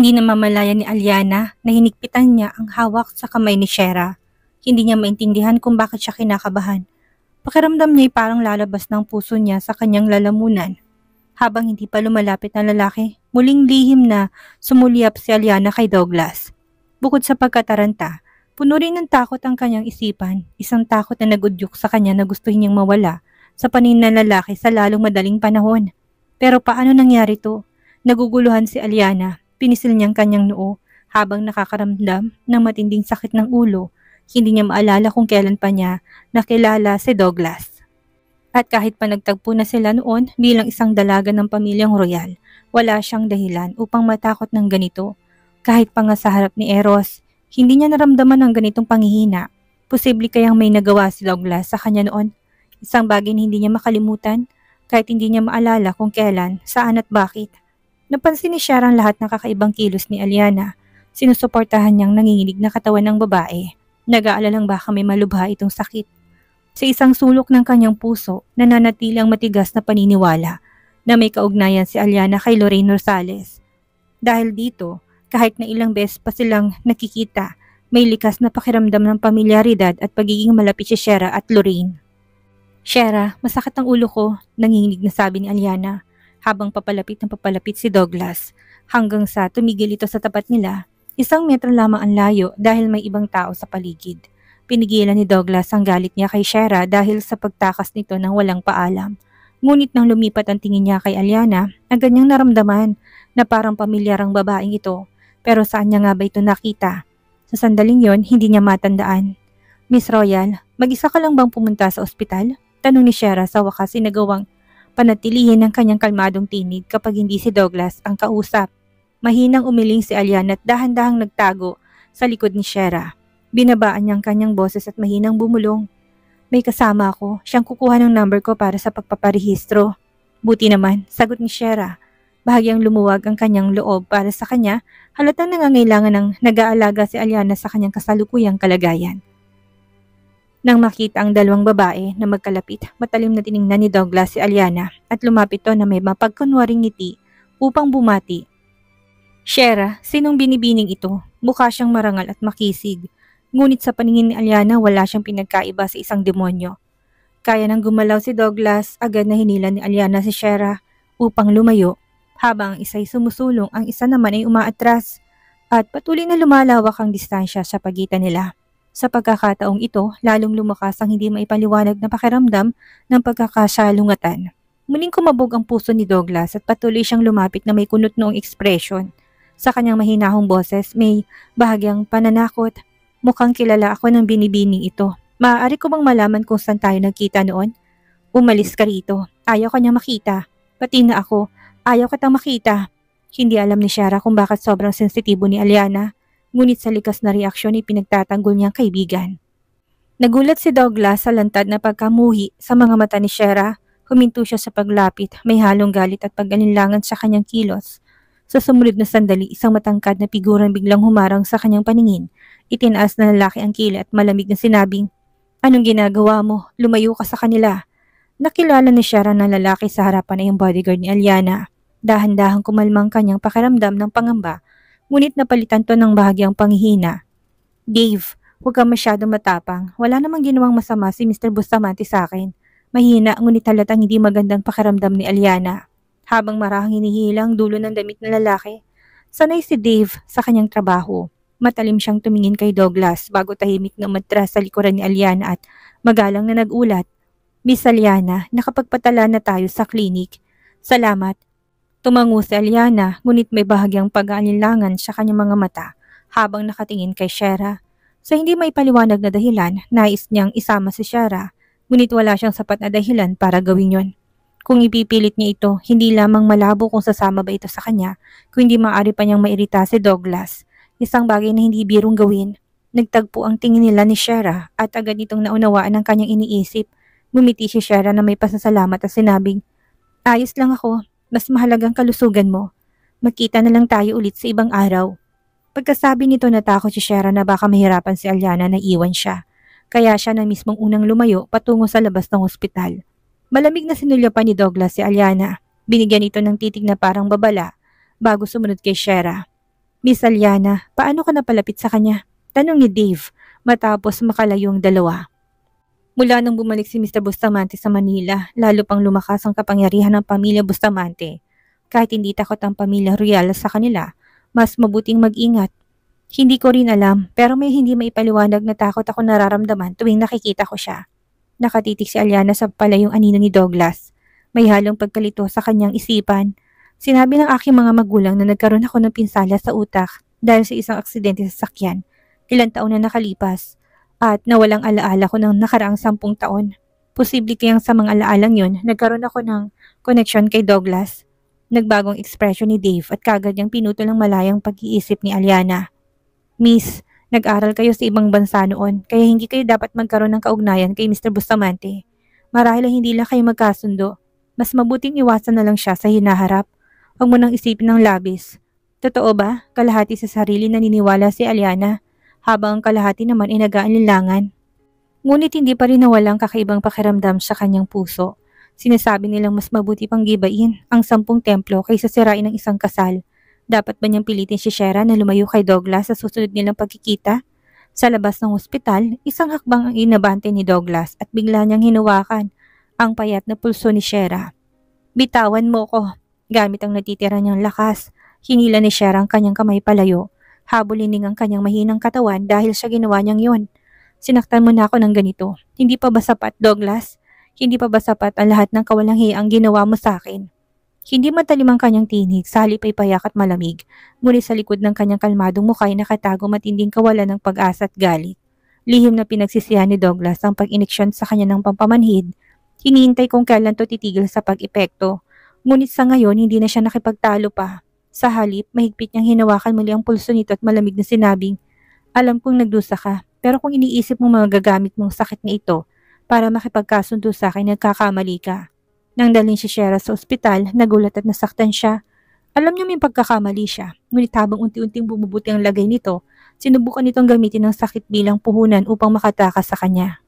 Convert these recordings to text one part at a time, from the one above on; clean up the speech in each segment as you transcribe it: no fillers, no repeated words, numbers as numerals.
Hindi na mamalayan ni Aliana na hinigpitan niya ang hawak sa kamay ni Shera. Hindi niya maintindihan kung bakit siya kinakabahan. Pakiramdam niya ay parang lalabas ng puso niya sa kanyang lalamunan. Habang hindi pa lumalapit na lalaki, muling lihim na sumulyap si Aliana kay Douglas. Bukod sa pagkataranta, puno rin ng takot ang kanyang isipan, isang takot na nagudyok sa kanya na gustuhin niyang mawala sa paningin ng lalaki sa lalong madaling panahon. Pero paano nangyari to? Naguguluhan si Aliana, pinisil niyang kanyang noo habang nakakaramdam ng matinding sakit ng ulo. Hindi niya maalala kung kailan pa niya nakilala si Douglas. At kahit pa nagtagpo na sila noon bilang isang dalaga ng pamilyang royal, wala siyang dahilan upang matakot ng ganito. Kahit pa nga sa harap ni Eros, hindi niya naramdaman ng ganitong panghihina. Posible kayang may nagawa si Douglas sa kanya noon. Isang bagay na hindi niya makalimutan, kahit hindi niya maalala kung kailan, saan at bakit. Napansin ni Shara ang lahat ng kakaibang kilos ni Aliana. Sinusuportahan niyang nanginginig na katawan ng babae. Nag-aalalang baka may malubha itong sakit. Sa isang sulok ng kanyang puso, nananatili ang matigas na paniniwala na may kaugnayan si Aliana kay Lorraine Rosales. Dahil dito, kahit na ilang beses pa silang nakikita, may likas na pakiramdam ng pamilyaridad at pagiging malapit si Shera at Lorraine. "Shera, masakit ang ulo ko," nanginginig na sabi ni Aliana habang papalapit si Douglas hanggang sa tumigil ito sa tapat nila. 1 metro lamang ang layo dahil may ibang tao sa paligid. Pinigilan ni Douglas ang galit niya kay Shera dahil sa pagtakas nito ng walang paalam. Ngunit nang lumipat ang tingin niya kay Aliana, agad niyang naramdaman na parang pamilyar ang babaeng ito. Pero saan niya nga ba ito nakita? Sa sandaling yon, hindi niya matandaan. "Miss Royal, mag-isa ka lang bang pumunta sa ospital?" Tanong ni Shera sa wakas inagawang panatilihin ng kanyang kalmadong tinig kapag hindi si Douglas ang kausap. Mahinang umiling si Aliana at dahan-dahang nagtago sa likod ni Shera. Binabaan niyang kanyang boses at mahinang bumulong. "May kasama ako, siyang kukuha ng number ko para sa pagpaparehistro." "Buti naman," sagot ni Shera. Bahagyang lumuwag ang kanyang loob para sa kanya, halatang nangangailangan ng nag-aalaga si Aliana sa kanyang kasalukuyang kalagayan. Nang makita ang dalawang babae na magkalapit, matalim na tiningnan ni Douglas si Aliana at lumapit to na may mapagkunwaring ngiti upang bumati. "Shera, sinong binibining ito?" Mukha siyang marangal at makisig. Ngunit sa paningin ni Aliana, wala siyang pinagkaiba sa isang demonyo. Kaya nang gumalaw si Douglas, agad na hinila ni Aliana si Shera upang lumayo, habang ang isa'y sumusulong, ang isa naman ay umaatras, at patuloy na lumalawak ang distansya sa pagitan nila. Sa pagkakataong ito, lalong lumakas ang hindi maipaliwanag na pakiramdam ng pagkakasalungatan. Muling kumabog ang puso ni Douglas at patuloy siyang lumapit na may kunot noong ekspresyon. Sa kanyang mahinahong boses, may bahagyang pananakot. "Mukhang kilala ako ng binibining ito. Maaari ko bang malaman kung saan tayo nagkita noon?" "Umalis ka rito. Ayaw ka niya makita. Pati na ako, ayaw kitang makita." Hindi alam ni Shara kung bakit sobrang sensitibo ni Aliana, ngunit sa likas na reaksyon ay pinagtatanggol niyang kaibigan. Nagulat si Douglas sa lantad na pagkamuhi sa mga mata ni Shara. Huminto siya sa paglapit, may halong galit at pag-alinlangan sa kanyang kilos. Sa sumunod na sandali, isang matangkad na figurang biglang humarang sa kanyang paningin. Itinaas na lalaki ang kilay at malamig na sinabing, "Anong ginagawa mo? Lumayo ka sa kanila." Nakilala ni Shara ng lalaki sa harapan ay ang bodyguard ni Aliana. Dahan-dahang kumalmang kanyang pakiramdam ng pangamba, ngunit napalitan to ng bahagyang panghihina. "Dave, huwag kang masyadong matapang. Wala namang ginawang masama si Mr. Bustamante sa akin." Mahina ngunit halatang hindi magandang pakiramdam ni Aliana. Habang marahang hinihilang dulo ng damit ng lalaki, sanay si Dave sa kanyang trabaho. Matalim siyang tumingin kay Douglas bago tahimik na umatras sa likuran ni Aliana at magalang na nagulat. "Miss Aliana, nakapagpatala na tayo sa klinik." "Salamat." Tumango si Aliana, ngunit may bahagyang pag-aalinlangan sa kanyang mga mata habang nakatingin kay Shera. Sa hindi may paliwanag na dahilan, nais niyang isama si Shera, ngunit wala siyang sapat na dahilan para gawin yon. Kung ipipilit niya ito, hindi lamang malabo kung sasama ba ito sa kanya, kundi maaari pa niyang mairita si Douglas. Isang bagay na hindi birong gawin. Nagtagpo ang tingin nila ni Shera at agad itong naunawaan ang kanyang iniisip. Ngumiti si Shera na may pasasalamat at sinabing, "Ayos lang ako, mas mahalagang kalusugan mo. Magkita na lang tayo ulit sa ibang araw." Pagkasabi nito, natakot si Shera na baka mahirapan si Aliana na iwan siya. Kaya siya na mismong unang lumayo patungo sa labas ng ospital. Malamig na sinulyapan ni Douglas si Aliana. Binigyan ito ng titig na parang babala bago sumunod kay Shera. Miss Aliana, paano ka napalapit sa kanya? Tanong ni Dave matapos makalayo ang dalawa. Mula nang bumalik si Mr. Bustamante sa Manila, lalo pang lumakas ang kapangyarihan ng pamilya Bustamante. Kahit hindi takot ang pamilya Real sa kanila, mas mabuting mag-ingat. Hindi ko rin alam, pero may hindi maipaliwanag na takot ako nararamdaman tuwing nakikita ko siya. Nakatitig si Aliana sa palayong anino ni Douglas. May halong pagkalito sa kanyang isipan. Sinabi ng aking mga magulang na nagkaroon ako ng pinsala sa utak dahil sa isang aksidente sa sakyan. Ilang taon na nakalipas at nawalang alaala ko ng nakaraang 10 taon. Posible kayang sa mga alaalang yun, nagkaroon ako ng connection kay Douglas. Nagbagong ekspresyon ni Dave at kagad niyang pinutol ang malayang pag-iisip ni Aliana. Miss, nag-aral kayo sa ibang bansa noon kaya hindi kayo dapat magkaroon ng kaugnayan kay Mr. Bustamante. Marahil hindi lang kayo magkasundo. Mas mabuting iwasan na lang siya sa hinaharap. Huwag mo nang isipin ng labis. Totoo ba? Kalahati sa sarili naniniwala si Aliana, habang ang kalahati naman ay nag-aalinlangan. Ngunit hindi pa rin nawalang kakaibang pakiramdam sa kanyang puso. Sinasabi nilang mas mabuti pang gibain ang 10 templo kaysa sirain ng isang kasal. Dapat ba niyang pilitin si Shera na lumayo kay Douglas sa susunod nilang pagkikita? Sa labas ng ospital, isang hakbang ang inabante ni Douglas at bigla niyang hinawakan ang payat na pulso ni Shera. Bitawan mo ko. Gamit ang natitira niyang lakas, hinila ni Shera ang kanyang kamay palayo. Habulin ang kanyang mahinang katawan dahil sa ginawa niyang yun. Sinaktan mo na ako ng ganito. Hindi pa ba sapat, Douglas? Hindi pa ba sapat ang lahat ng kawalang-hiyang ginawa mo sa akin? Hindi matalim ang kanyang tinig, sa halip ay payak at malamig. Ngunit sa likod ng kanyang kalmadong mukha ay nakatago matinding kawalan ng pag-asa at galit. Lihim na pinagsisihan ni Douglas ang pag-iniksyon sa kanya ng pampamanhid. Hinihintay kung kailan to titigil sa pag-epekto. Ngunit sa ngayon, hindi na siya nakipagtalo pa. Sa halip, mahigpit niyang hinawakan muli ang pulso nito at malamig na sinabing, alam kong nagdusa ka, pero kung iniisip mo magagamit mong sakit na ito para makipagkasundo sa akin, nagkakamali ka. Nang dalhin si Shera sa ospital, nagulat at nasaktan siya. Alam niyo may pagkakamali siya, ngunit habang unti-unting bumubuti ang lagay nito, sinubukan nitong gamitin ang sakit bilang puhunan upang makatakas sa kanya.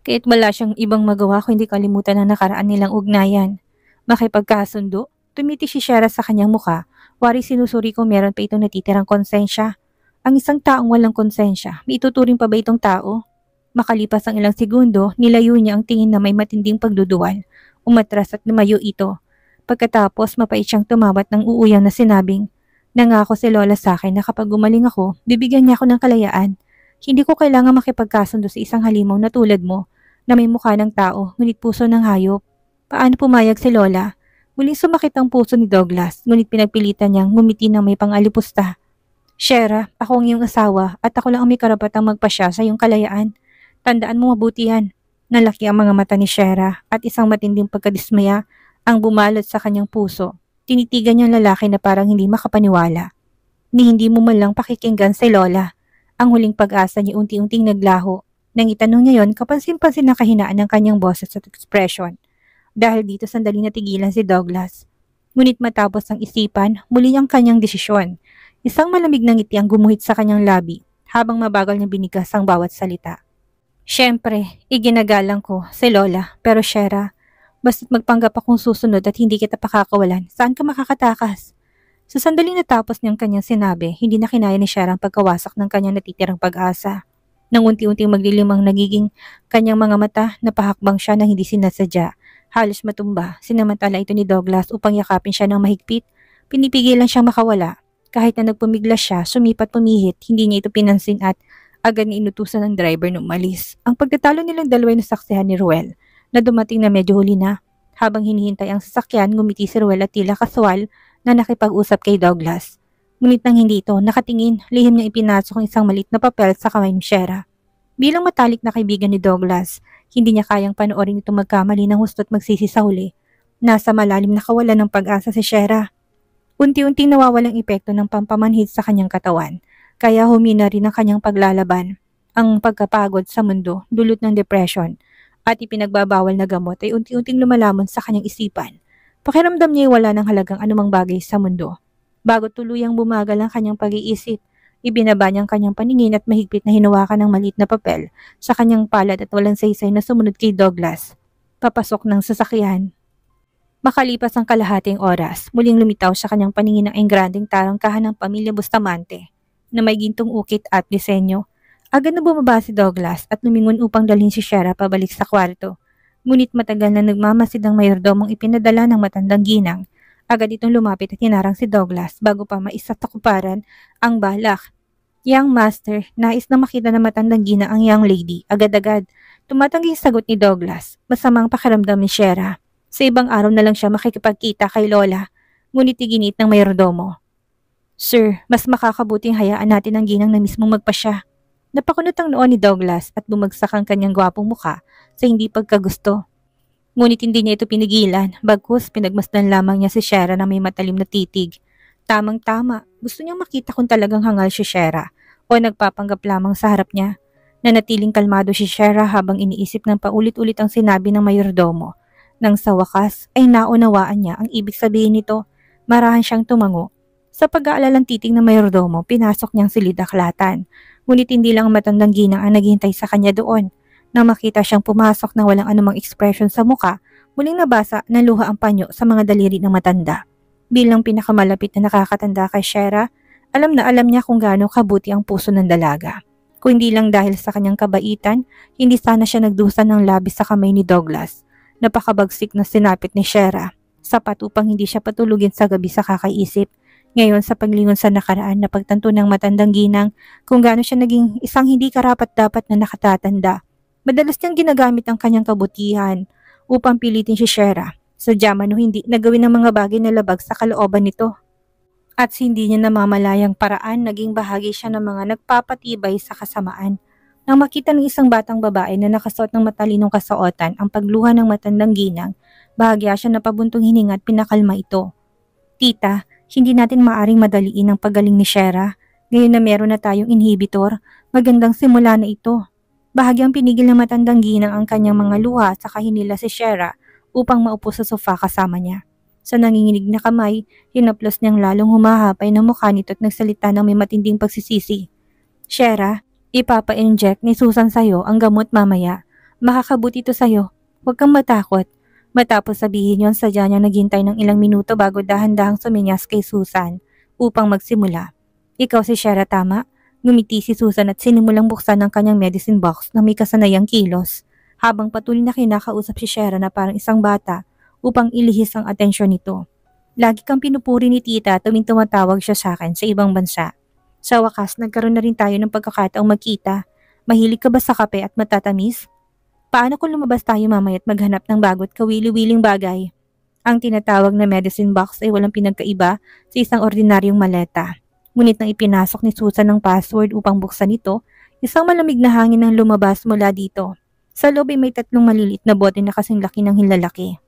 Kahit wala siyang ibang magawa kundi kalimutan ang nakaraan nilang ugnayan. Makipagkasundo, tumiti si Shera sa kanyang muka, wari sinusuri kung meron pa itong natitirang konsensya. Ang isang taong walang konsensya, may ituturing pa ba itong tao? Makalipas ang ilang segundo, nilayo niya ang tingin na may matinding pagduduwal. Umatras at lumayo ito. Pagkatapos, mapait siyang tumawat ng uuyang na sinabing, nangako si Lola sa akin na kapag gumaling ako, bibigyan niya ako ng kalayaan. Hindi ko kailangan makipagkasundo sa isang halimaw na tulad mo, na may mukha ng tao, ngunit puso ng hayop. Paano pumayag si Lola? Muling sumakit ang puso ni Douglas, ngunit pinagpilitan niyang ngumiti ng may pangalipusta. Shera, ako ang iyong asawa at ako lang ang may karapatang magpasya sa iyong kalayaan. Tandaan mo mabuti yan. Nalaki ang mga mata ni Shera at isang matinding pagkadismaya ang bumalot sa kanyang puso. Tinitigan niyang lalaki na parang hindi makapaniwala. Ni hindi mo man lang pakikinggan si Lola. Ang huling pag-asa niya unti-unting naglaho. Nang itanong niya yon, kapansin-pansin ang kahinaan ng kanyang boses at ekspresyon. Dahil dito sandali natigilan si Douglas. Ngunit matapos ang isipan, muli ang kanyang desisyon. Isang malamig na ngiti ang gumuhit sa kanyang labi habang mabagal niya binigas ang bawat salita. Siyempre, iginagalang ko si Lola, pero Shera, basta't magpanggap akong susunod at hindi kita pakakawalan, saan ka makakatakas? Sa sandaling natapos niyang kanyang sinabi, hindi na kinaya ni Shera ang pagkawasak ng kanyang natitirang pag-asa. Nang unti-unting maglilimang nagiging kanyang mga mata, napahakbang siya nang hindi sinasadya. Halos matumba, sinamantala ito ni Douglas upang yakapin siya ng mahigpit. Pinipigilan siyang makawala. Kahit na nagpumiglas siya, sumipat pumihit, hindi niya ito pinansin at agad na inutusan ng driver na umalis. Ang pagtatalo nilang dalawa ay nasaksihan ni Ruel, na dumating na medyo huli na. Habang hinihintay ang sasakyan, ngumiti si Ruel at tila kaswal na nakipag-usap kay Douglas. Ngunit nang hindi ito, nakatingin, lihim niyang ipinasok ang isang maliit na papel sa kamay ni Shera. Bilang matalik na kaibigan ni Douglas, hindi niya kayang panoorin itong magkamali ng husto at magsisi sa huli. Nasa malalim na kawalan ng pag-asa si Shera. Unti-unting nawawalang epekto ng pampamanhid sa kanyang katawan, kaya humina rin ang kanyang paglalaban. Ang pagkapagod sa mundo, dulot ng depression, at ipinagbabawal na gamot ay unti-unting lumalamon sa kanyang isipan. Pakiramdam niya ay wala ng halagang anumang bagay sa mundo. Bago tuluyang bumagal ang kanyang pag-iisip, ibinaba niya ang kanyang paningin at mahigpit na hinawakan ng maliit na papel sa kanyang palad at walang saysay na sumunod kay Douglas. Papasok ng sasakyan. Makalipas ang kalahating oras, muling lumitaw sa kanyang paningin ang engranding tarangkahan ng pamilya Bustamante na may gintong ukit at disenyo. Agad na bumaba si Douglas at lumingon upang dalhin si Shera pabalik sa kwarto. Ngunit matagal na nagmamasid ang mayordomong ipinadala ng matandang ginang. Agad itong lumapit at hinarang si Douglas bago pa maisatakuparan ang balak. Young master, nais na makita ng matandang ginang ang young lady. Agad-agad, tumatanggi ang sagot ni Douglas. Masamang pakiramdam ni Shera. Sa ibang araw na lang siya makikipagkita kay Lola, ngunit iginit ng mayordomo. Sir, mas makakabuting hayaan natin ang ginang na mismong magpasya. Napakunot ang noon ni Douglas at bumagsak ang kanyang gwapong muka sa hindi pagkagusto. Ngunit hindi niya ito pinigilan, bagkus pinagmasdan lamang niya si Shera na may matalim na titig. Tamang-tama, gusto niyang makita kung talagang hangal si Shera o nagpapanggap lamang sa harap niya. Nanatiling kalmado si Shera habang iniisip ng paulit-ulit ang sinabi ng mayordomo. Nang sa wakas ay naunawaan niya ang ibig sabihin nito, marahan siyang tumango. Sa pag-aalalang titig ng mayordomo, pinasok niyang silid-aklatan. Ngunit hindi lang ang matandang ginang ang naghihintay sa kanya doon. Nang makita siyang pumasok na walang anumang ekspresyon sa muka, muling nabasa na luha ang panyo sa mga daliri ng matanda. Bilang pinakamalapit na nakakatanda kay Shera, alam na alam niya kung gaano kabuti ang puso ng dalaga. Kung hindi lang dahil sa kanyang kabaitan, hindi sana siya nagdusa ng labis sa kamay ni Douglas. Napakabagsik na sinapit ni Shera, sapat upang hindi siya patulugin sa gabi sa kakaisip. Ngayon sa paglingon sa nakaraan na pagtanto ng matandang ginang kung gaano siya naging isang hindi karapat-dapat na nakatatanda. Madalas niyang ginagamit ang kanyang kabutihan upang pilitin si Shera. Sadya man o hindi nagawin ng mga bagay na labag sa kalooban nito. At hindi niya namamalayang paraan naging bahagi siya ng mga nagpapatibay sa kasamaan. Nang makita ng isang batang babae na nakasuot ng matalinong kasuotan ang pagluha ng matandang ginang, bahagya siya na pabuntong hininga at pinakalma ito. Tita, hindi natin maaring madaliin ang paggaling ni Shera. Ngayon na meron na tayong inhibitor, magandang simula na ito. Bahagyang pinigil ng matandang ginang ang kanyang mga luha at saka hinila si Shera upang maupo sa sofa kasama niya. Sa nanginginig na kamay, hinaplos niyang lalong humahapay ng mukha nito at nagsalita ng may matinding pagsisisi. Shera, ipapa-inject ni Susan sa'yo ang gamot mamaya. Makakabuti ito sa'yo. Huwag kang matakot. Matapos sabihin yon, sadya niya naghintay ng ilang minuto bago dahan-dahang suminyas kay Susan upang magsimula. Ikaw si Shera, tama? Ngumiti si Susan at sinimulang buksan ang kanyang medicine box na may kasanayang kilos, habang patuloy na kinakausap si Shera na parang isang bata upang ilihis ang atensyon nito. Lagi kang pinupuri ni tita tuwing tumatawag siya sa akin sa ibang bansa. Sa wakas, nagkaroon na rin tayo ng pagkakataong magkita. Mahilig ka ba sa kape at matatamis? Paano kung lumabas tayo mamaya at maghanap ng bago at kawili-wiling bagay? Ang tinatawag na medicine box ay walang pinagkaiba sa isang ordinaryong maleta. Ngunit nang ipinasok ni Susan ang password upang buksan ito, isang malamig na hangin ang lumabas mula dito. Sa loob ay may 3 maliliit na bote na kasing laki ng hinlalaki.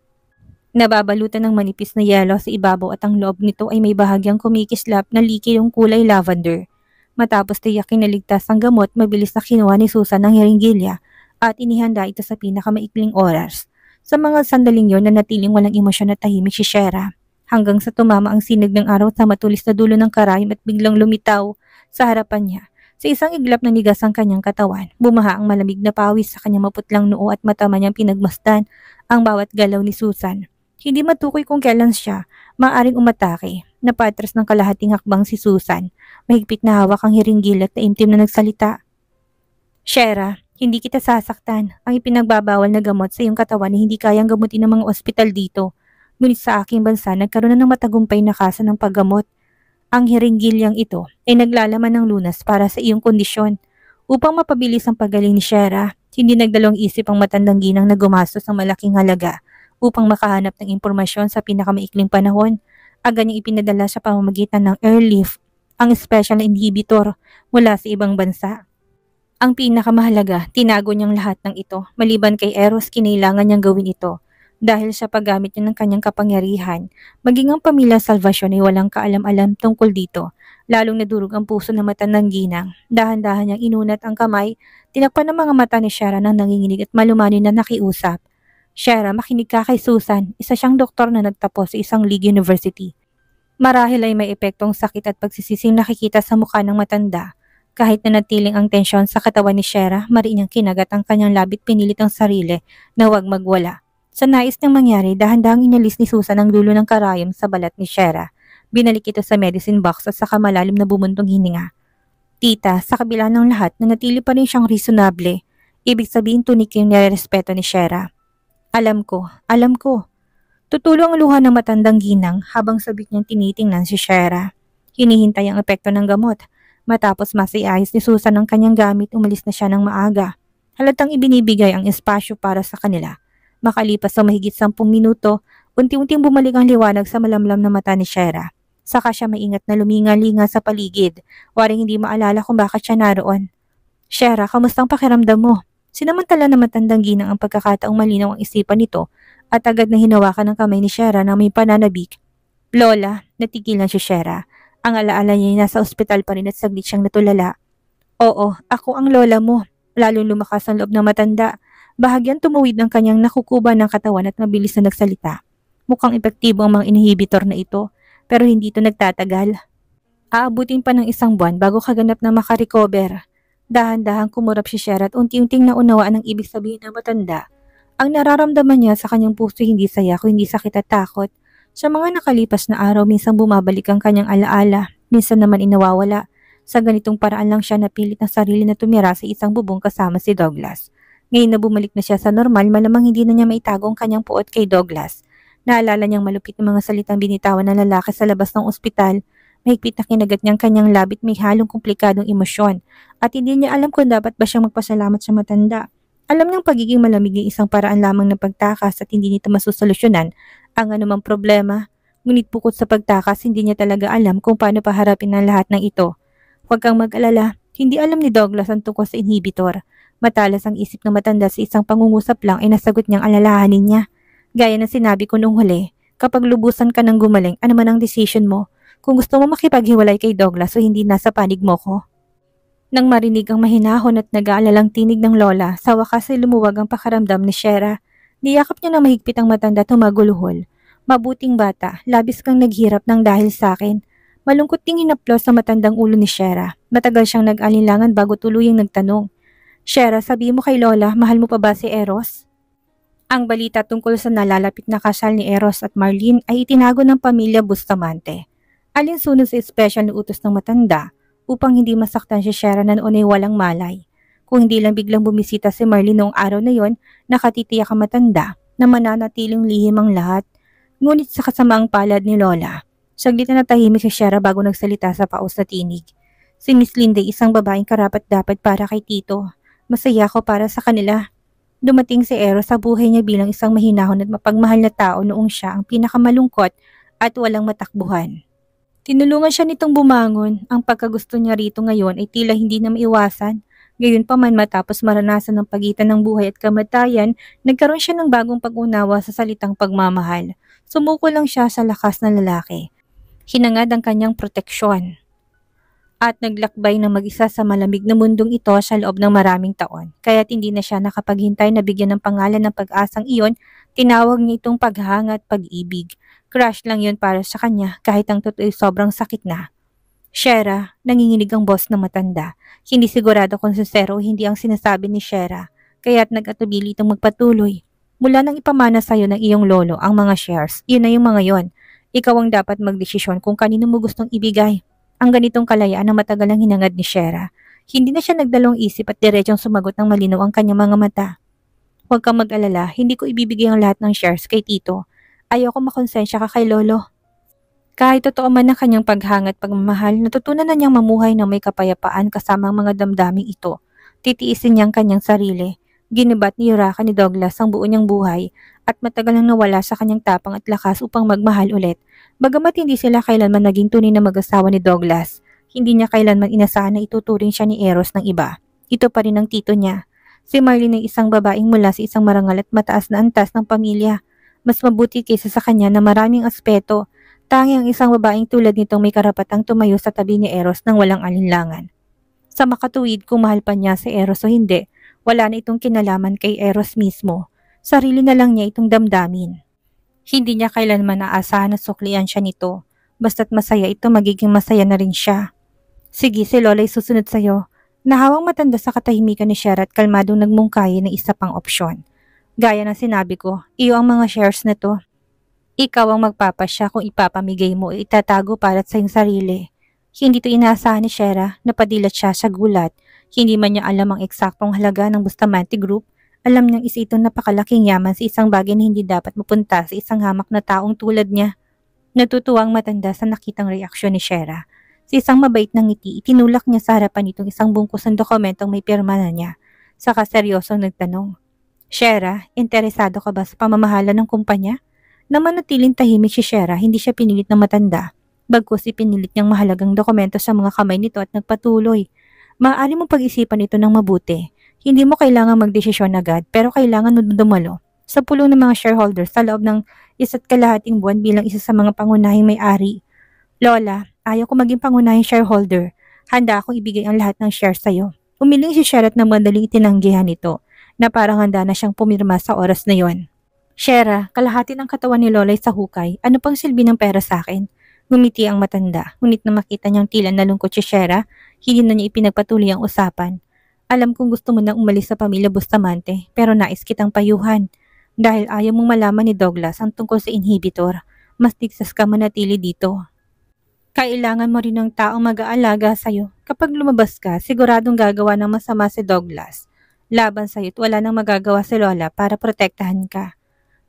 Nababalutan ng manipis na yelo sa ibabaw at ang loob nito ay may bahagyang kumikislap na likidong kulay lavender. Matapos tiyakin na ligtas ang gamot, mabilis na kinuha ni Susan ng hiringgilya at inihanda ito sa pinakamaikling oras. Sa mga sandaling yon, nanatiling walang emosyon at tahimik si Shera. Hanggang sa tumama ang sinag ng araw sa matulis na dulo ng karayom at biglang lumitaw sa harapan niya. Sa isang iglap na nigas ang kanyang katawan, bumaha ang malamig na pawis sa kanyang maputlang noo at matama niyang pinagmasdan ang bawat galaw ni Susan. Hindi matukoy kung kailan siya maaaring umatake. Napatras ng kalahating hakbang si Susan. Mahigpit na hawak ang hiringgil at taimtim na nagsalita. Shera, hindi kita sasaktan. Ang ipinagbabawal na gamot sa iyong katawan ay hindi kayang gamutin ng mga ospital dito. Ngunit sa aking bansa, nagkaroon na ng matagumpay na kasa ng paggamot. Ang hiringgilyang ito ay naglalaman ng lunas para sa iyong kondisyon. Upang mapabilis ang pagaling ni Shera, hindi nagdalawang isip ang matandang ginang na gumastos ng malaking halaga upang makahanap ng impormasyon sa pinakamaikling panahon. Agad niyang ipinadala sa pamamagitan ng Airlift, ang special inhibitor mula sa ibang bansa. Ang pinakamahalaga, tinago niyang lahat ng ito. Maliban kay Eros, kinailangan niyang gawin ito. Dahil sa paggamit niya ng kanyang kapangyarihan, maging ang pamilya Salvacion ay walang kaalam-alam tungkol dito. Lalong nadurog ang puso ng matandang ginang. Dahan-dahan niyang inunat ang kamay, tinakpan ng mga mata ni Shera nang nanginginig at malumanay na nakiusap. Shera, makinig ka kay Susan. Isa siyang doktor na nagtapos sa isang League University. Marahil ay may epektong sakit at pagsisising nakikita sa mukha ng matanda. Kahit nanatiling ang tensyon sa katawan ni Shera, mariin niyang kinagat ang kanyang labit pinilit ang sarili na huwag magwala. Sa nais niyang mangyari, dahan-dahang inalis ni Susan ang dulo ng karayom sa balat ni Shera. Binalik ito sa medicine box at saka malalim na bumuntong hininga. Tita, sa kabila ng lahat, nanatili pa rin siyang reasonable. Ibig sabihin tunik yung nirerespeto ni Shera. Alam ko. Tutulo ang luha ng matandang ginang habang sabik niyang tinitingnan si Shera. Hinihintay ang epekto ng gamot. Matapos masiayos ni Susan ang kanyang gamit, umalis na siya ng maaga. Halatang ibinibigay ang espasyo para sa kanila. Makalipas sa mahigit 10 minuto, unti-unting bumalik ang liwanag sa malamlam na mata ni Shera. Saka siya maingat na luminga-linga sa paligid, waring hindi maalala kung bakit siya naroon. Shera, kamusta ang pakiramdam mo? Sinamantala na matandang ginang ang pagkakataong malinaw ang isipan nito at agad na hinawakan ng kamay ni Shera na may pananabik. Lola, natigilan si Shera. Ang alaala niya ay nasa ospital pa rin at saglit siyang natulala. Oo, ako ang lola mo. Lalong lumakas ang loob ng matanda. Bahagyang tumuwid ng kanyang nakukuban ng katawan at mabilis na nagsalita. Mukhang epektibo ang mga inhibitor na ito, pero hindi ito nagtatagal. Aabutin pa ng 1 buwan bago kaganap na makarecover. Dahan-dahang kumurap si Shera at unti-unting naunawaan ang ibig sabihin ng matanda. Ang nararamdaman niya sa kanyang puso hindi saya kundi sakit at takot. Sa mga nakalipas na araw, minsan bumabalik ang kanyang alaala, minsan naman inawawala. Sa ganitong paraan lang siya napilit ng sarili na tumira sa isang bubong kasama si Douglas. Ngayon na bumalik na siya sa normal, malamang hindi na niya maitago ang kanyang puot kay Douglas. Naalala niyang malupit na mga salitang binitawan ng lalaki sa labas ng ospital. Mahigpit na kinagat niyang kanyang labit, may halong komplikadong emosyon. At hindi niya alam kung dapat ba siyang magpasalamat sa matanda. Alam niyang pagiging malamig ay isang paraan lamang ng pagtakas at hindi nito masusolusyonan ang anumang problema. Ngunit bukod sa pagtakas, hindi niya talaga alam kung paano paharapin ang lahat ng ito. Huwag kang mag-alala, hindi alam ni Douglas ang tungkol sa inhibitor. Matalas ang isip ng matanda sa isang pangungusap lang ay nasagot niyang alalahanin niya. Gaya ng sinabi ko nung huli, kapag lubusan ka ng gumaling, ano man ang decision mo, kung gusto mo makipaghiwalay kay Douglas o hindi nasa panig mo ko. Nang marinig ang mahinahon at nag-aalalang tinig ng lola, sa wakas ay lumuwag ang pakaramdam ni Shera. Niyakap niya na mahigpit ang matanda at humaguluhol. Mabuting bata, labis kang naghirap ng dahil sa akin. Malungkot ding hinaplos sa matandang ulo ni Shera. Matagal siyang nag-alinlangan bago tuluyang nagtanong. Shera, sabi mo kay Lola, mahal mo pa ba si Eros? Ang balita tungkol sa nalalapit na kasal ni Eros at Marlene ay itinago ng pamilya Bustamante. Alinsunod sa espesyal na utos ng matanda upang hindi masaktan si Shera na noon ay walang malay. Kung hindi lang biglang bumisita si Marlene noong araw na yon, nakatitiyak ang matanda na mananatiling lihim ang lahat. Ngunit sa kasamaang palad ni Lola, saglit na natahimik si Shera bago nagsalita sa paus na tinig. Si Miss Linde, isang babaeng karapat-dapat para kay Tito. Masaya ako para sa kanila. Dumating si Eros sa buhay niya bilang isang mahinahon at mapagmahal na tao noong siya ang pinakamalungkot at walang matakbuhan. Tinulungan siya nitong bumangon. Ang pagkagusto niya rito ngayon ay tila hindi na maiwasan. Gayunpaman matapos maranasan ng pagitan ng buhay at kamatayan, nagkaroon siya ng bagong pag-unawa sa salitang pagmamahal. Sumuko lang siya sa lakas ng lalaki. Hinangad ang kanyang proteksyon. At naglakbay ng mag-isa sa malamig na mundong ito sa loob ng maraming taon. Kaya't hindi na siya nakapaghintay na bigyan ng pangalan ng pag-asang iyon, tinawag niya itong paghanga at pag-ibig. Crush lang yun para sa kanya kahit ang totoo sobrang sakit na. Shera, nanginginig ang boss ng matanda. Hindi sigurado kung sincero o hindi ang sinasabi ni Shera, kaya't nag-atubili itong magpatuloy. Mula nang ipamana sa'yo ng iyong lolo ang mga shares, yun na yung mga yon. Ikaw ang dapat magdesisyon kung kanino mo gustong ibigay. Ang ganitong kalayaan na matagal ang hinangad ni Shera. Hindi na siya nagdalawang isip at diretsong sumagot ng malinaw ang kanyang mga mata. Huwag kang mag-alala, hindi ko ibibigay ang lahat ng shares kay Tito. Ayoko makonsensya ka kay Lolo. Kahit totoo man ang kanyang paghanga at pagmamahal, natutunan na niyang mamuhay ng may kapayapaan kasama ang mga damdaming ito. Titiisin niya ang kanyang sarili. Ginibat ni Yuraka ni Douglas ang buo niyang buhay at matagal nang nawala sa kanyang tapang at lakas upang magmahal ulit. Bagamat hindi sila kailanman naging tunay na mag-asawa ni Douglas, hindi niya kailanman inasahan na ituturing siya ni Eros ng iba. Ito pa rin ang tito niya. Si Marlene ay isang babaeng mula sa isang marangal at mataas na antas ng pamilya. Mas mabuti kaysa sa kanya na maraming aspeto. Tangi ang isang babaeng tulad nitong may karapatang tumayo sa tabi ni Eros nang walang alinlangan. Sa makatuwid kung mahal pa niya si Eros o hindi, wala na itong kinalaman kay Eros mismo. Sarili na lang niya itong damdamin. Hindi niya kailanman naasahan na suklian siya nito. Basta't masaya ito, magiging masaya na rin siya. Sige, si Lola ay susunod sa'yo. Nahawang matanda sa katahimikan ni Shera at kalmadong nagmungkayi ng isa pang opsyon. Gaya ng sinabi ko, iyo ang mga shares na to. Ikaw ang magpapasya kung ipapamigay mo o itatago para sa iyong sarili. Hindi to inaasahan ni Shera, napadilat siya sa gulat. Hindi man niya alam ang eksaktong halaga ng Bustamante Group. Alam niyang isa itong napakalaking yaman sa isang bagay na hindi dapat mapunta sa isang hamak na taong tulad niya. Natutuwa ang matanda sa nakitang reaksyon ni Shera. Sa isang mabait na ngiti, itinulak niya sa harapan itong isang bungkus ng dokumentong may pirma na niya. Saka seryosong nagtanong, Shera, interesado ka ba sa pamamahala ng kumpanya? Naman natiling tahimik si Shera, hindi siya pinilit ng matanda. Bagkus ipinilit niyang mahalagang dokumento sa mga kamay nito at nagpatuloy. Maaari mong pag-isipan ito ng mabuti. Hindi mo kailangan magdesisyon agad pero kailangan dumalo sa pulong ng mga shareholders sa loob ng 1.5 buwan bilang isa sa mga pangunahing may-ari. Lola, ayaw ko maging pangunahing shareholder. Handa akong ibigay ang lahat ng shares sa'yo. Umiling si Shera at nang madaling itinanggihan ito na parang handa na siyang pumirma sa oras na yon. Shera, kalahati ng katawan ni Lola ay sa hukay. Ano pang silbi ng pera sa akin? Ngumiti ang matanda, ngunit na makita niyang tila nalungkot si Shera, hindi na niya ipinagpatuloy ang usapan. Alam kong gusto mo nang umalis sa pamilya Bustamante, pero nais kitang payuhan. Dahil ayaw mong malaman ni Douglas ang tungkol sa inhibitor, mas tigsas ka manatili dito. Kailangan mo rin ng taong mag-aalaga sa'yo. Kapag lumabas ka, siguradong gagawa ng masama si Douglas. Laban sa'yo at wala nang magagawa si Lola para protektahan ka.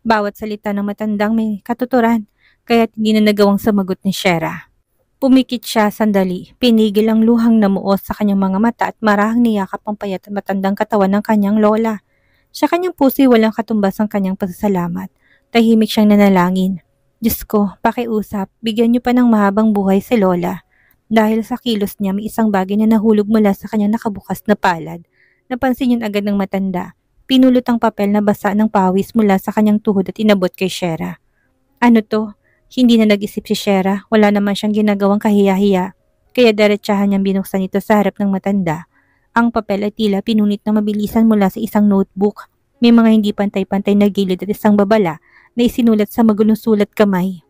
Bawat salita ng matandang may katuturan, kaya't hindi na nagawang sumagot ni Shera. Pumikit siya sandali, pinigil ang luhang namuo sa kanyang mga mata at marahang niyakap ang payat at matandang katawan ng kanyang lola. Sa kanyang puso'y walang katumbas ang kanyang pasasalamat. Tahimik siyang nanalangin. Diyos ko, pakiusap, bigyan niyo pa ng mahabang buhay si Lola. Dahil sa kilos niya may isang bagay na nahulog mula sa kanyang nakabukas na palad. Napansin yun agad ng matanda. Pinulot ang papel na basa ng pawis mula sa kanyang tuhod at inabot kay Shera. Ano to? Hindi na nag-isip si Shera, wala naman siyang ginagawang kahiya-hiya. Kaya diretsahan niyang binuksan ito sa harap ng matanda. Ang papel ay tila pinunit na mabilisan mula sa isang notebook. May mga hindi pantay-pantay na gilid at isang babala na isinulat sa magulong sulat kamay.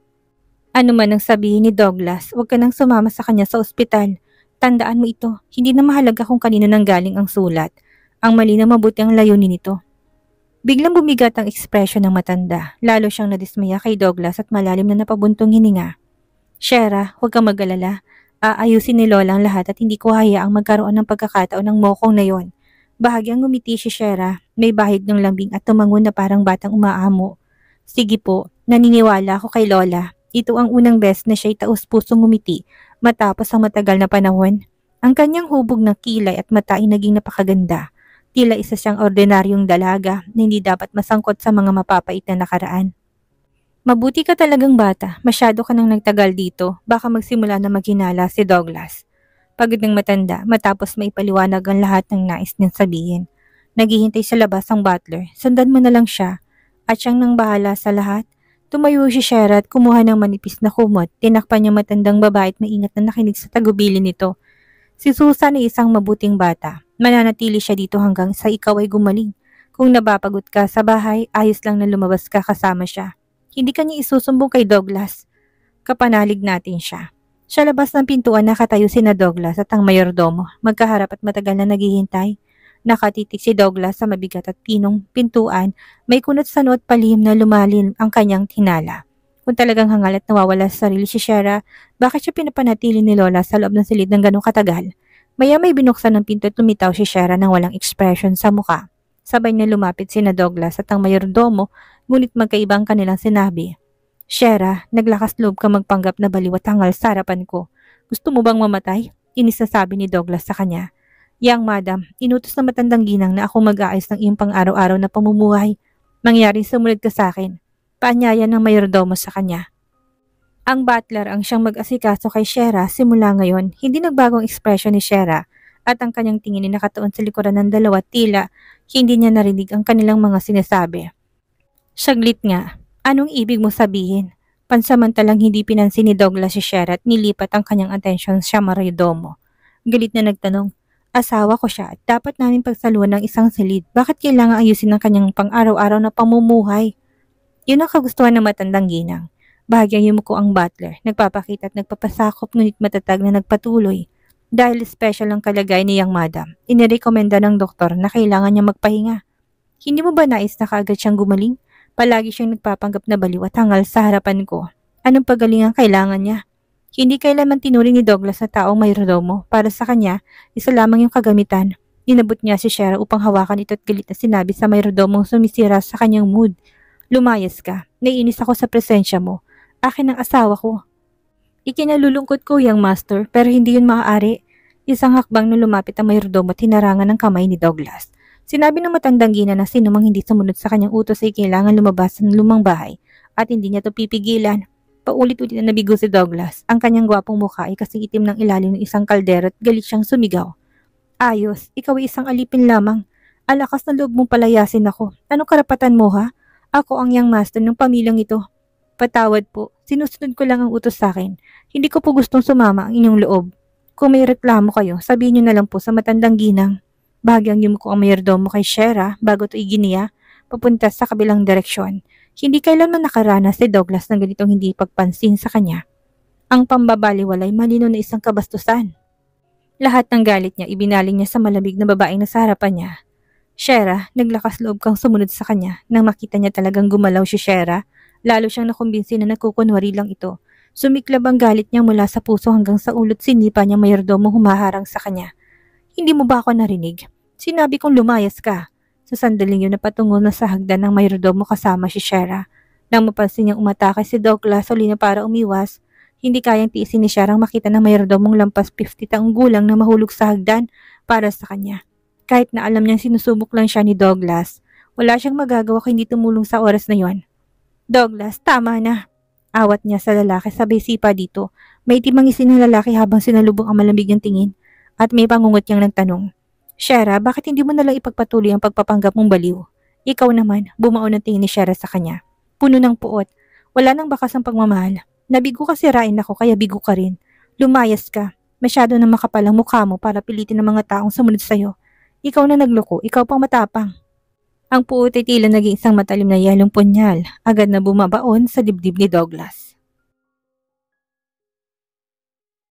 Ano man ang sabihin ni Douglas, huwag ka nang sumama sa kanya sa ospital. Tandaan mo ito, hindi na mahalaga kung kanino nang galing ang sulat. Ang mali na mabuti ang layunin nito. Biglang bumigat ang ekspresyon ng matanda. Lalo siyang nadismaya kay Douglas at malalim na napabuntong hininga. Shera, huwag kang mag-alala. Aayusin ni Lola ang lahat at hindi ko hayaang magkaroon ng pagkakataon ng mokong na yon. Bahagyang ngumiti si Shera, may bahid ng lambing at tumangon na parang batang umaamo. Sige po, naniniwala ako kay Lola. Ito ang unang beses na siya'y taus-pusong ngumiti matapos ang matagal na panahon. Ang kanyang hubog na kilay at mata ay naging napakaganda. Tila isa siyang ordinaryong dalaga na hindi dapat masangkot sa mga mapapait na nakaraan. Mabuti ka talagang bata, masyado ka nang nagtagal dito, baka magsimula na maghinala si Douglas. Pagod ng matanda matapos maipaliwanag ang lahat ng nais niyang sabihin. Naghihintay sa labas ang butler, sundan mo na lang siya. At siyang nang bahala sa lahat. Tumayo si Shera at kumuha ng manipis na kumot, tinakpan niya matandang babae at maingat na nakinig sa tagubilin nito. Si Susan ay isang mabuting bata. Mananatili siya dito hanggang sa ikaw ay gumaling. Kung napapagod ka sa bahay, ayos lang na lumabas ka kasama siya. Hindi ka niya isusumbong kay Douglas. Kapanalig natin siya. Sa labas ng pintuan nakatayo sina Douglas at ang mayordomo. Magkaharap at matagal na naghihintay. Nakatitig si Douglas sa mabigat at pinong pintuan. May kunot sa noot palihim na lumalim ang kanyang tinala. Kung talagang hangal at nawawala sa sarili si Shera, bakit siya pinapanatili ni Lola sa loob ng silid ng ganong katagal? Maya may binuksan ng pinto at lumitaw si Shera nang walang expression sa muka. Sabay na lumapit sina Douglas at ang mayordomo, ngunit magkaiba ang kanilang sinabi. Shera, naglakas loob ka magpanggap na baliw at hangal sa harapan ko. Gusto mo bang mamatay? Inis na sabi ni Douglas sa kanya. Yang madam, inutos na matandang ginang na ako mag-aayos ng iyong pang-araw-araw na pamumuhay. Mangyaring sumunod ka sa akin. Paanyaya ng mayordomo sa kanya. Ang butler ang siyang mag-asikaso kay Shera simula ngayon. Hindi nagbagong ekspresyon ni Shera at ang kanyang tingin ay nakatuon sa likuran ng dalawa tila hindi niya narinig ang kanilang mga sinasabi. Saglit nga, anong ibig mo sabihin? Pansamantalang hindi pinansin ni Douglas si Shera at nilipat ang kanyang atensyon sa mayordomo. Galit na nagtanong, asawa ko siya at dapat namin pagsaluhan ng isang silid. Bakit kailangan ayusin ang kanyang pang-araw-araw na pamumuhay? Yun ang kagustuhan ng matandang ginang. Bahagyang yumuko ang butler, nagpapakita at nagpapasakop ngunit matatag na nagpatuloy. Dahil special ang kalagay niyang madam, inirekomenda ng doktor na kailangan niya magpahinga. Hindi mo ba nais na kaagad siyang gumaling? Palagi siyang nagpapanggap na baliw at hangal sa harapan ko. Anong pagaling ang kailangan niya? Hindi kailanman tinuring ni Douglas na taong mayrodomo. Para sa kanya, isa lamang yung kagamitan. Inabot niya si Shera upang hawakan ito at galit na sinabi sa mayrodomong sumisira sa kanyang mood. Lumayas ka. Naiinis ako sa presensya mo. Akin ang asawa ko. Ikinalulungkot ko yang master pero hindi yun maaari. Isang hakbang na lumapit ang mayrodomo at hinarangan ng kamay ni Douglas. Sinabi ng matandang gina na sino mang hindi sumunod sa kanyang utos ay kailangan lumabas ng lumang bahay at hindi niya ito pipigilan. Paulit-ulit na nabigo si Douglas. Ang kanyang gwapong mukha ay kasing itim ng ilalim ng isang kaldero at galit siyang sumigaw. Ayos, ikaw ay isang alipin lamang. Alakas na loob mong palayasin ako. Anong karapatan mo ha? Ako ang young master ng pamilyang ito. Patawad po, sinusunod ko lang ang utos sa akin. Hindi ko po gustong sumama ang inyong loob. Kung may reklamo kayo, sabihin niyo na lang po sa matandang ginang. Bahagyang yumuko ang mayordomo kay Shera bago ito iginiya, papunta sa kabilang direksyon. Hindi kailanman nakaranas si Douglas ng ganitong hindi pagpansin sa kanya. Ang pambabaliwalay malino na isang kabastusan. Lahat ng galit niya ibinaling niya sa malamig na babaeng nasa harapan niya. Shera, naglakas loob kang sumunod sa kanya. Nang makita niya talagang gumalaw si Shera, lalo siyang nakumbinsi na nagkukunwari lang ito. Sumiklab ang galit niya mula sa puso hanggang sa ulot sinipa niya mayordomo humaharang sa kanya. Hindi mo ba ako narinig? Sinabi kong lumayas ka. Sa sandaling yun napatungo na sa hagdan ng mayrodomo kasama si Shera. Nang mapansin niyang umatake si Douglas uli na para umiwas, hindi kayang tiisin ni Shera makita na mayrodomong lampas 50 taong gulang na mahulog sa hagdan para sa kanya. Kahit na alam niyang sinusubok lang siya ni Douglas, wala siyang magagawa kung hindi tumulong sa oras na yon. Douglas, tama na. Awat niya sa lalaki sabay sipa dito. May timang isin ng lalaki habang sinalubong ang malamig ng tingin at may pangungot niyang nagtanong. Shera, bakit hindi mo nalang ipagpatuloy ang pagpapanggap mong baliw? Ikaw naman, bumao ng tingin ni Shera sa kanya. Puno ng puot. Wala nang bakas ang pagmamahal. Nabigo ka sirain ako kaya bigo ka rin. Lumayas ka. Masyado na makapal ang mukha mo para pilitin ng mga taong sumunod sa'yo. Ikaw na nagloko, ikaw pang matapang. Ang puot ay tila naging isang matalim na yelong punyal, agad na bumabaon sa dibdib ni Douglas.